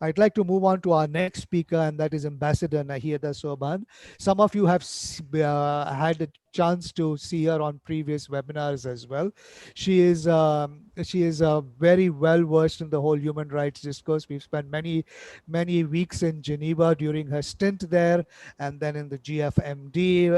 I'd like to move on to our next speaker, and that is Ambassador Nahida Soban. Some of you have had a chance to see her on previous webinars as well. She is very well versed in the whole human rights discourse. We've spent many weeks in Geneva during her stint there, and then in the GFMD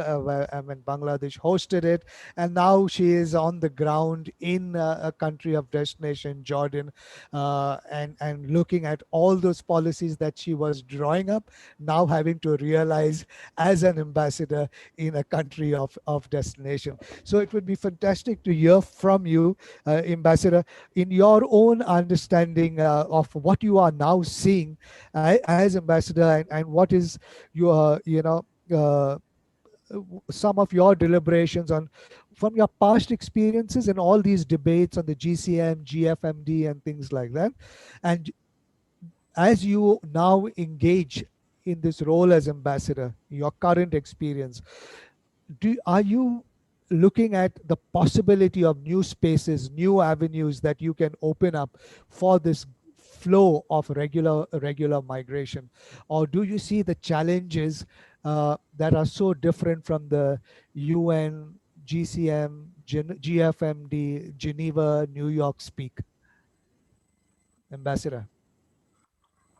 when Bangladesh hosted it, and now she is on the ground in a country of destination, Jordan, and looking at all those policies that she was drawing up, now having to realize as an ambassador in a country of destination. So it would be fantastic to hear from you, Ambassador, in your own understanding of what you are now seeing as ambassador, and what is your, some of your deliberations on from your past experiences in all these debates on the GCM, GFMD, and things like that. And as you now engage in this role as ambassador, your current experience, are you looking at the possibility of new spaces, new avenues that you can open up for this flow of regular migration, or do you see the challenges that are so different from the UN, GCM, GFMD, Geneva, New York speak? Ambassador.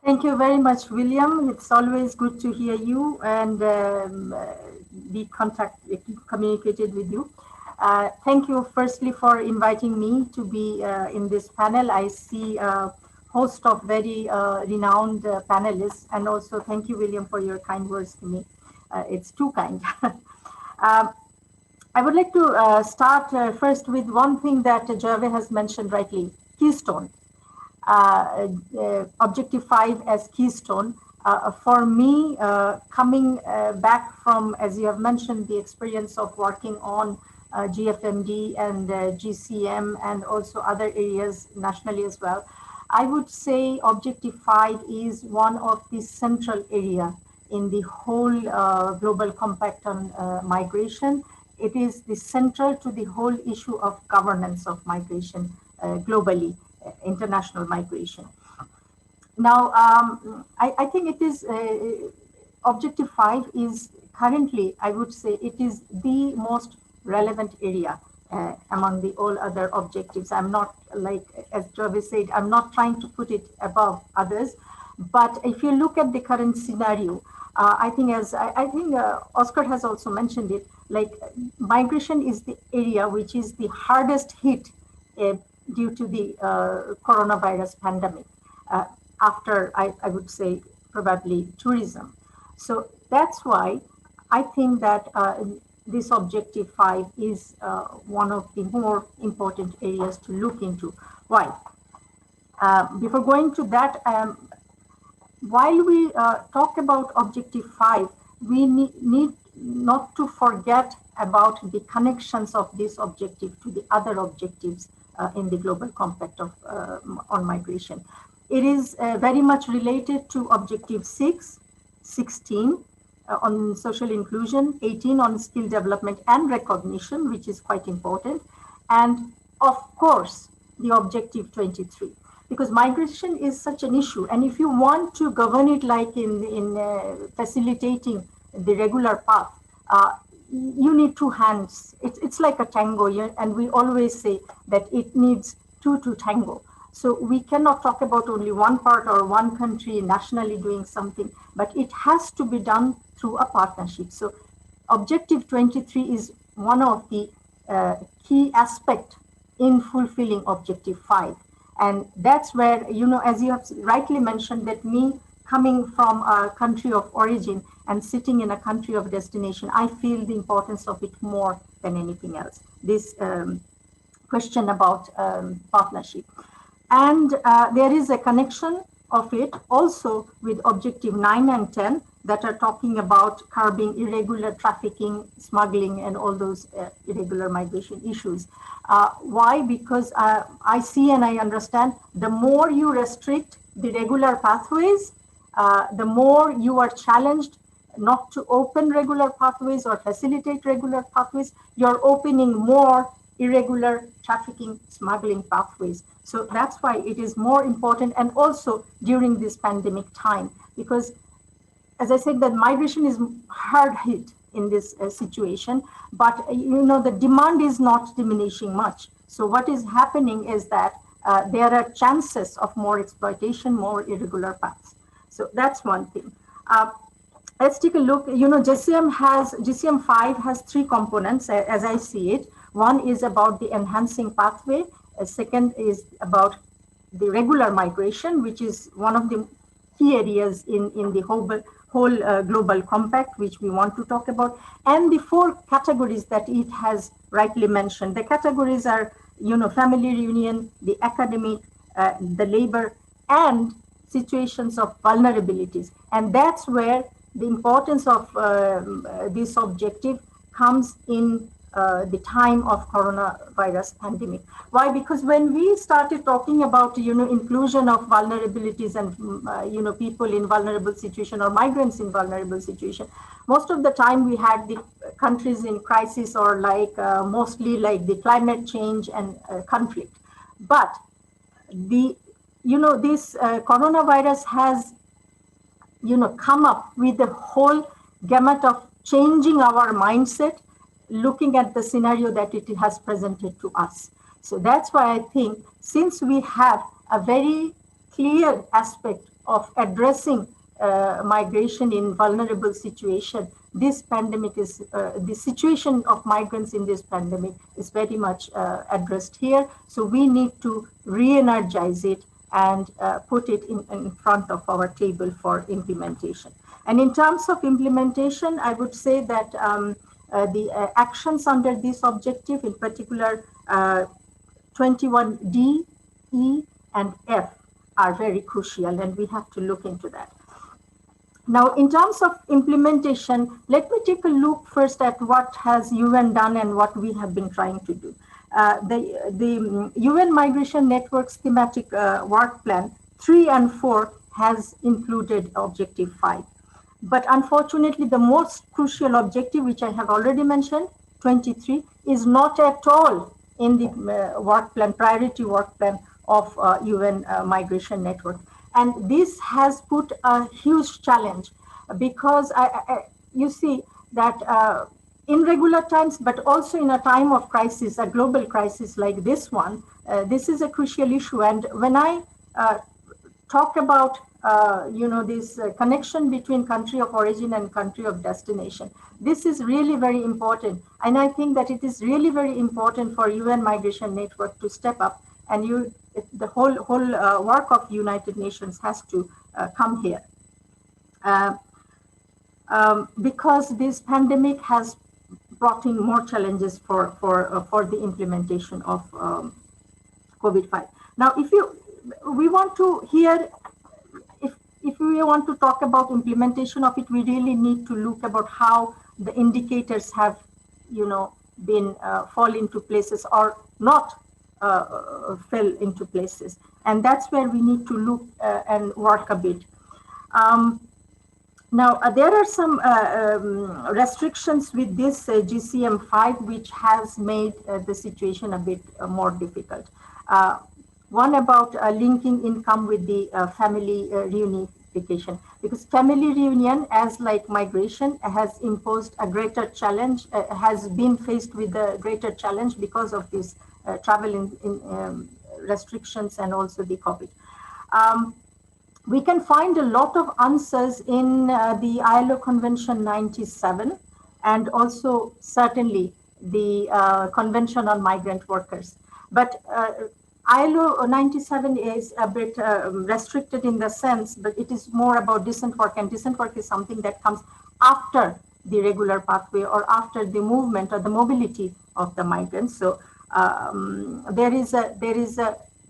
Thank you very much, William. It's always good to hear you and be communicated with you. Thank you firstly for inviting me to be in this panel. I see a host of very renowned panelists, and also thank you, William, for your kind words to me. It's too kind. I would like to start first with one thing that Javed has mentioned rightly, Keystone. Objective 5 as Keystone. For me, coming back from, as you have mentioned, the experience of working on GFMD and GCM and also other areas nationally as well, I would say Objective 5 is one of the central area in the whole Global Compact on migration. It is the central to the whole issue of governance of migration globally, international migration. Now, I think it is Objective 5 is currently, I would say, it is the most relevant area among the all other objectives. I'm not, like as Jarvis said, I'm not trying to put it above others, but if you look at the current scenario, I think Oscar has also mentioned it, like migration is the area which is the hardest hit due to the coronavirus pandemic. After, I would say, probably tourism. So that's why I think that this Objective 5 is one of the more important areas to look into. Why? Before going to that, while we talk about Objective 5, we need not to forget about the connections of this objective to the other objectives in the Global Compact of, on migration. It is very much related to Objective 6, 16 on social inclusion, 18 on skill development and recognition, which is quite important, and of course, the Objective 23. Because migration is such an issue, and if you want to govern it like in facilitating the regular path, you need two hands. It's like a tango, and we always say that it needs two to tango. So we cannot talk about only one part or one country nationally doing something, but it has to be done through a partnership. So Objective 23 is one of the key aspects in fulfilling Objective 5. And that's where, as you have rightly mentioned, that me coming from a country of origin and sitting in a country of destination, I feel the importance of it more than anything else. This question about partnership. And there is a connection of it also with Objective 9 and 10 that are talking about curbing irregular trafficking, smuggling, and all those irregular migration issues. Why? Because I see and I understand the more you restrict the regular pathways, the more you are challenged not to open regular pathways or facilitate regular pathways. You're opening more irregular trafficking, smuggling pathways. So that's why it is more important, and also during this pandemic time, because as I said, that migration is hard hit in this situation, but the demand is not diminishing much. So what is happening is that there are chances of more exploitation, more irregular paths. So that's one thing. Let's take a look. GCM5 has three components as I see it. One is about the enhancing pathway. Second is about the regular migration, which is one of the key areas in the whole global compact, which we want to talk about. And the four categories that it has rightly mentioned. The categories are, family reunion, the academic, the labor, and situations of vulnerabilities. And that's where the importance of this objective comes in the time of coronavirus pandemic. Why? Because when we started talking about inclusion of vulnerabilities and people in vulnerable situation or migrants in vulnerable situation, most of the time we had the countries in crisis or mostly like the climate change and conflict. But this coronavirus has come up with a whole gamut of changing our mindset, looking at the scenario that it has presented to us. So that's why I think, since we have a very clear aspect of addressing migration in vulnerable situation, this pandemic is the situation of migrants in this pandemic is very much addressed here. So we need to re-energize it and put it in front of our table for implementation. And in terms of implementation, I would say that the actions under this objective, in particular 21D, E, and F, are very crucial, and we have to look into that. Now, in terms of implementation, let me take a look first at what has UN done and what we have been trying to do. The UN Migration Network Thematic Work Plan 3 and 4 has included Objective 5. But unfortunately, the most crucial objective, which I have already mentioned, 23, is not at all in the work plan, priority work plan of UN Migration Network. And this has put a huge challenge, because you see that in regular times, but also in a time of crisis, a global crisis like this one, this is a crucial issue. And when I talk about this connection between country of origin and country of destination, this is really very important. And I think that it is really very important for UN Migration Network to step up, and the whole work of United Nations has to come here. Because this pandemic has brought in more challenges for the implementation of COVID-5. Now, if we want to talk about implementation of it, we really need to look about how the indicators have, been fall into places or not fell into places, and that's where we need to look and work a bit. Now, there are some restrictions with this GCM5, which has made the situation a bit more difficult. One about linking income with the family reunification, because family reunion, as like migration, has imposed a greater challenge, has been faced with a greater challenge because of this travel in restrictions and also the COVID. We can find a lot of answers in the ILO Convention 97, and also certainly the Convention on Migrant Workers. But ILO 97 is a bit restricted in the sense, but it is more about decent work, and decent work is something that comes after the regular pathway or after the movement or the mobility of the migrants. So there is a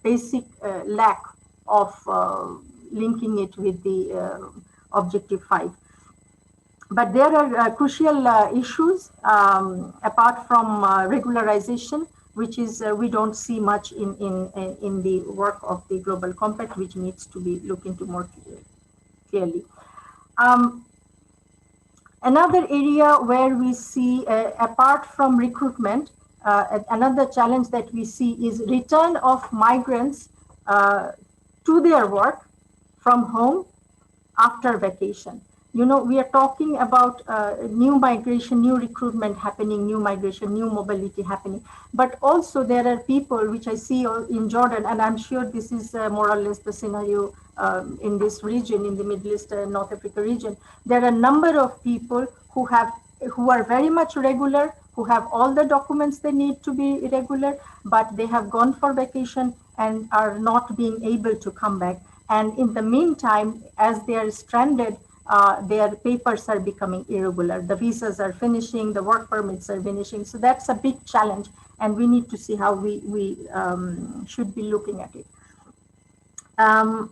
basic lack of linking it with the Objective 5. But there are crucial issues apart from regularization, which is we don't see much in the work of the Global Compact, which needs to be looked into more clearly. Another area where we see, apart from recruitment, another challenge that we see is return of migrants to their work from home after vacation. You know, we are talking about new migration, new recruitment happening, new migration, new mobility happening. But also there are people which I see in Jordan, and I'm sure this is more or less the scenario in this region, in the Middle East and North Africa region. There are a number of people who are very much regular, who have all the documents they need to be regular, but they have gone for vacation and are not being able to come back. And in the meantime, as they are stranded, their papers are becoming irregular. The visas are finishing, the work permits are finishing. So that's a big challenge, and we need to see how we should be looking at it. Um,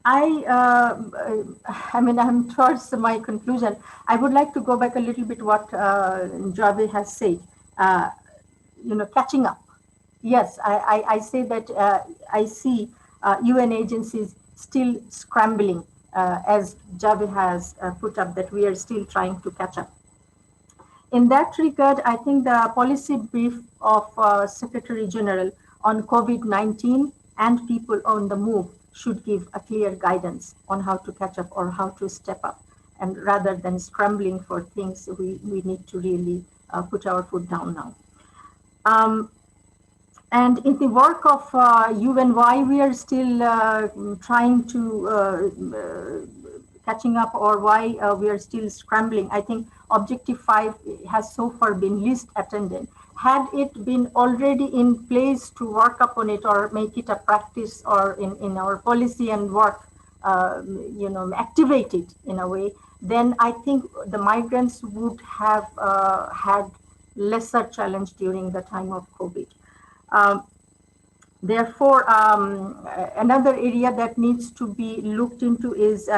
I mean, I'm towards my conclusion. I would like to go back a little bit what Javed has said. Uh, catching up. Yes, I say that I see UN agencies still scrambling, as Javed has put up, that we are still trying to catch up. In that regard, I think the policy brief of Secretary General on COVID-19 and people on the move should give a clear guidance on how to catch up or how to step up. And rather than scrambling for things, we need to really put our foot down now. And in the work of UN, why we are still trying to catching up, or why we are still scrambling, I think Objective 5 has so far been least attended. Had it been already in place to work upon it or make it a practice, or in our policy and work, activate it in a way, then I think the migrants would have had lesser challenge during the time of COVID. Um, Therefore, another area that needs to be looked into is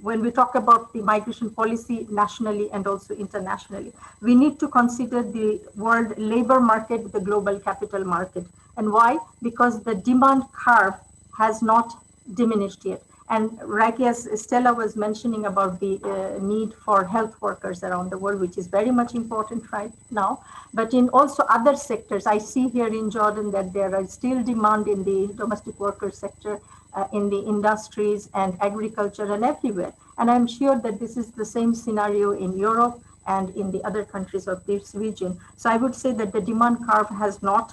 when we talk about the migration policy nationally and also internationally, we need to consider the world labor market, the global capital market. And why? Because the demand curve has not diminished yet. And right as Stella was mentioning about the need for health workers around the world, which is very much important right now, but in also other sectors, I see here in Jordan that there is still demand in the domestic worker sector, in the industries and agriculture and everywhere. And I'm sure that this is the same scenario in Europe and in the other countries of this region. So I would say that the demand curve has not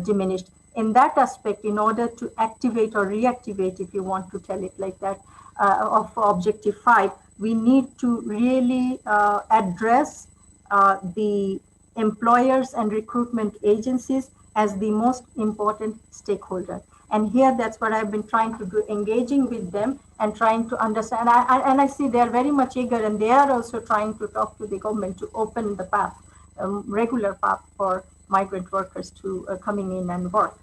diminished. In that aspect, in order to activate or reactivate, if you want to tell it like that, of Objective 5, we need to really address the employers and recruitment agencies as the most important stakeholder. And here, that's what I've been trying to do, engaging with them and trying to understand. And I see they're very much eager, and they are also trying to talk to the government to open the path, regular path for migrant workers to coming in and work.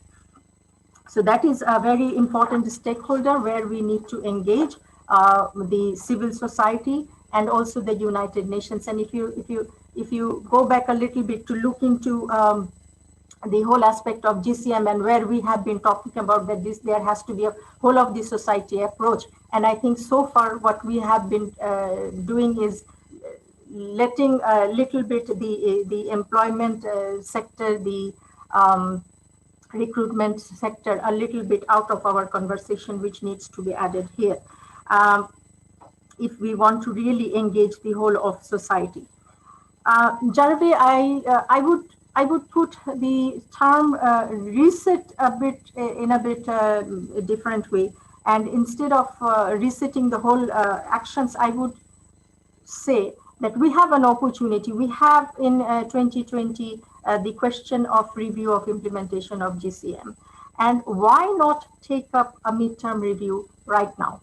So that is a very important stakeholder where we need to engage the civil society and also the United Nations. And if you go back a little bit to look into the whole aspect of GCM, and where we have been talking about that there has to be a whole of the society approach. And I think so far what we have been doing is letting a little bit the employment sector, the recruitment sector a little bit out of our conversation, which needs to be added here if we want to really engage the whole of society. Jarve, I would put the term reset a bit in a bit different way, and instead of resetting the whole actions, I would say that we have an opportunity. We have in 2020 the question of review of implementation of GCM. And why not take up a midterm review right now?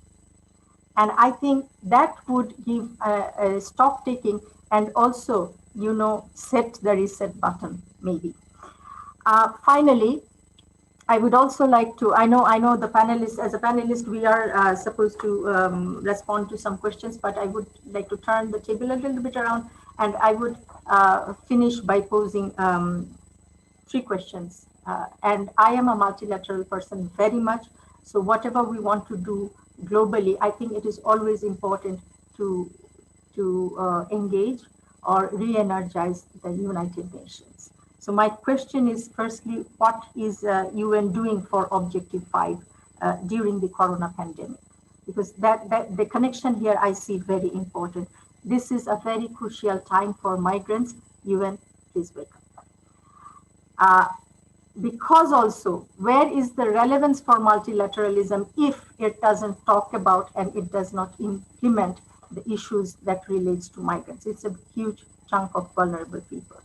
And I think that would give a stock taking and also, set the reset button, maybe. Finally, I would also like to, I know the panelists, as a panelist, we are supposed to respond to some questions, but I would like to turn the table a little bit around, and I would finish by posing 3 questions. And I am a multilateral person very much. So whatever we want to do globally, I think it is always important to engage or re-energize the United Nations. So my question is, firstly, what is UN doing for Objective 5 during the Corona pandemic? Because that the connection here I see very important. This is a very crucial time for migrants. UN, please wake up. Because also, where is the relevance for multilateralism if it doesn't talk about and it does not implement the issues that relates to migrants? It's a huge chunk of vulnerable people.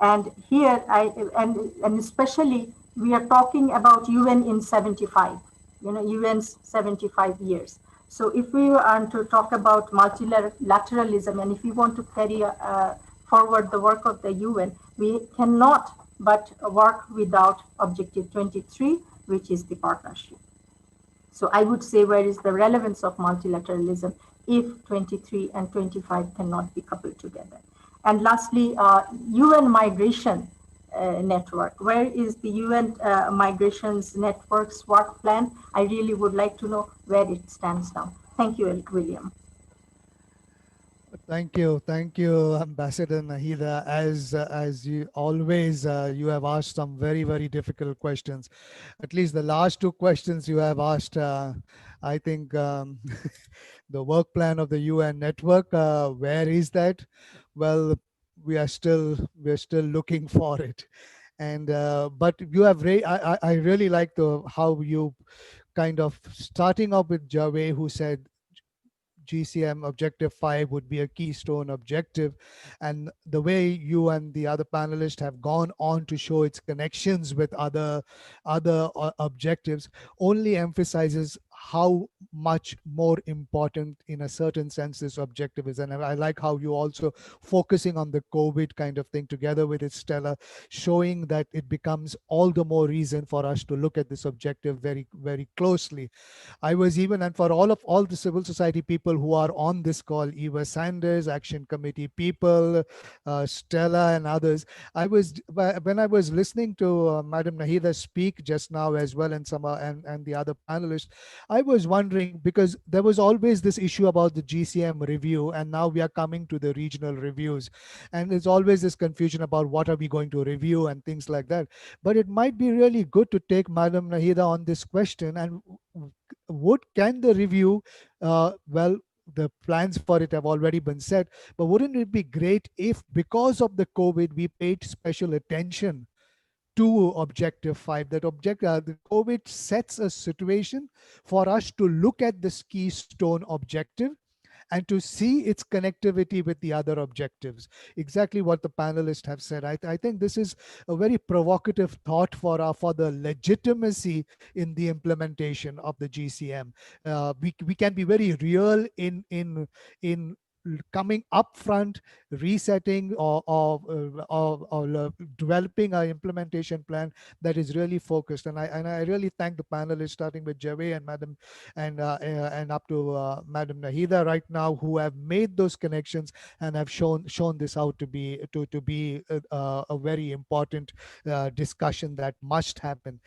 And here, and especially, we are talking about UN in 75, UN's 75 years. So if we are to talk about multilateralism, and if we want to carry forward the work of the UN, we cannot but work without Objective 23, which is the partnership. So I would say, where is the relevance of multilateralism if 23 and 25 cannot be coupled together? And lastly, UN migration network. Where is the UN migrations network's work plan? I really would like to know where it stands now. Thank you, William. Thank you, Ambassador Nahida. As you always, you have asked some very, very difficult questions. At least the last two questions you have asked, I think the work plan of the UN network, where is that? Well, we are still looking for it. And but you have I really like the how you kind of starting up with Javed, who said GCM Objective 5 would be a keystone objective. And the way you and the other panelists have gone on to show its connections with other objectives only emphasizes how much more important in a certain sense this objective is. And I like how you also focusing on the COVID kind of thing together with it, Stella, showing that it becomes all the more reason for us to look at this objective very, very closely. I was even, and for all the civil society people who are on this call, Eva Sanders, Action Committee people, Stella, and others, when I was listening to Madam Nahida speak just now as well, and and the other panelists, I was wondering, because there was always this issue about the GCM review, and now we are coming to the regional reviews, and there's always this confusion about what are we going to review and things like that. But it might be really good to take Madam Nahida on this question, and what can the review, well, the plans for it have already been set, but wouldn't it be great if, because of the COVID, we paid special attention to Objective 5? That the COVID sets a situation for us to look at this keystone objective and to see its connectivity with the other objectives. Exactly what the panelists have said. I think this is a very provocative thought for the legitimacy in the implementation of the GCM. We can be very real in coming up front, resetting or developing our implementation plan that is really focused. And I really thank the panelists, starting with Javed and Madam and up to Madam Nahida right now, who have made those connections and have shown this out to be a very important discussion that must happen.